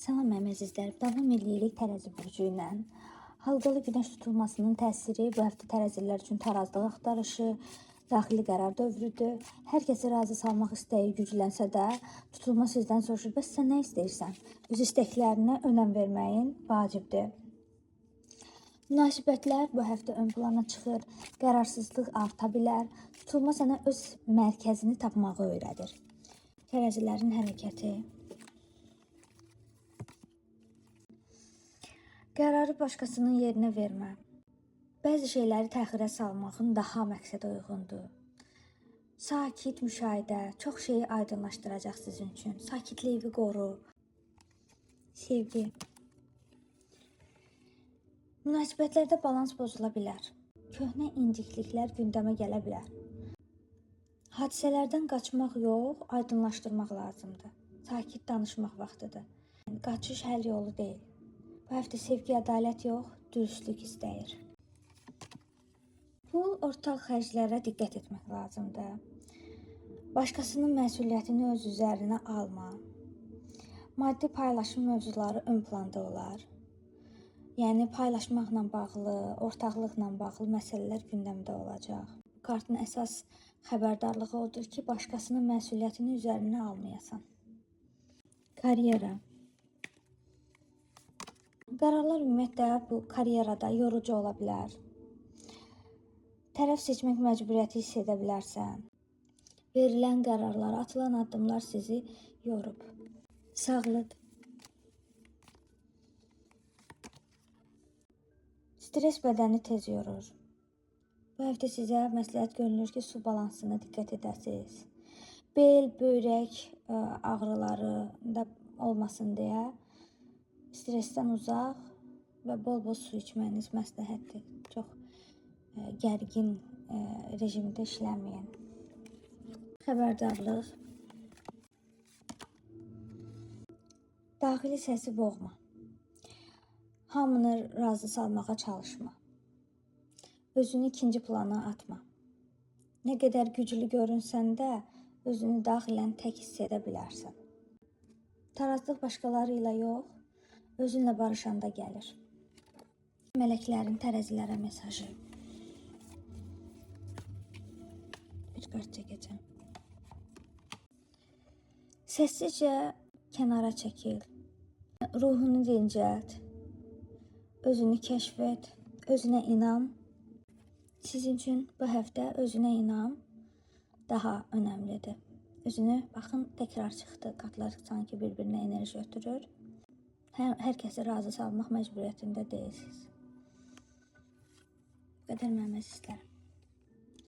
Salam mənim əzizlərim, davam eləyirik tərəzi burcu ilə. Halqalı günəş tutulmasının təsiri bu həftə tərəzilər üçün tarazlıq axtarışı, daxili qərar dövrüdür. Hər kəsi razı salmaq istəyi güclənsə də, tutulma sizdən soruşur, bəs sən nə istəyirsən? Öz istəklərinə önəm verməyin vacibdir. Münasibətlər bu həftə ön plana çıxır, qərarsızlıq arta bilər. Tutulma sənə öz mərkəzini tapmağı öyrədir. Tərəzilərin hərəkəti. Qərarı başqasının yerinə vermə. Bəzi şeyləri təxirə salmağın daha məqsədə uyğundur. Sakit müşahidə çox şeyi aydınlaşdıracaq sizin üçün. Sakitliyi qoru. Sevgi. Münasibətlərdə balans pozula bilər. Köhnə incikliklər gündəmə gələ bilər. Hadisələrdən qaçmaq yox, aydınlaşdırmaq lazımdır. Sakit danışmaq vaxtıdır. Qaçış həll yolu deyil. Bu həftə sevgi, ədalət yox, dürüstlük istəyir. Pul, ortaq xərclərə diqqət etmək lazımdır. Başqasının məsuliyyətini öz üzərinə alma. Maddi paylaşım mövzuları ön planda olar. Yəni paylaşmaqla bağlı, ortaqlıqla bağlı məsələlər gündəmdə olacaq. Kartın əsas xəbərdarlığı odur ki, başqasının məsuliyyətini üzərinə almayasan. Karyera. Qərarlar ümumiyyətlə bu karyerada yorucu ola bilər. Tərəf seçmək məcburiyyəti hiss edə bilərsən. Verilən qərarlar, atılan addımlar sizi yorub. Sağlıq. Stres bədəni tez yorur. Bu həftə sizə məsləhət görülür ki, su balansına diqqət edəsiniz. Bel, böyrək ağrıları da olmasın deyə stressdən uzaq və bol-bol su içməniz məsləhətdir. Çox gərgin rejimdə işləməyin. Xəbərdarlıq. Daxili səsi boğma. Hamını razı salmağa çalışma. Özünü ikinci plana atma. Nə qədər güclü görünsən də, özünü daxilən tək hiss edə bilərsən. Tarazlıq başqaları ilə yox, özünlə barışanda gəlir. Mələklərin tərəzilərə mesajı. Bir kart çəkəcəm. Səssizcə kənara çəkil. Ruhunu dincəlt. Özünü kəşf et. Özünə inam. Sizin üçün bu həftə özünə inam daha önəmlidir. Özünü, baxın, təkrar çıxdı. Kartlar sanki bir-birinə enerji ötürür. Hər kəsi razı salmaq məcburiyyətində deyilsiniz. Bu qədər mənim əzizlərim.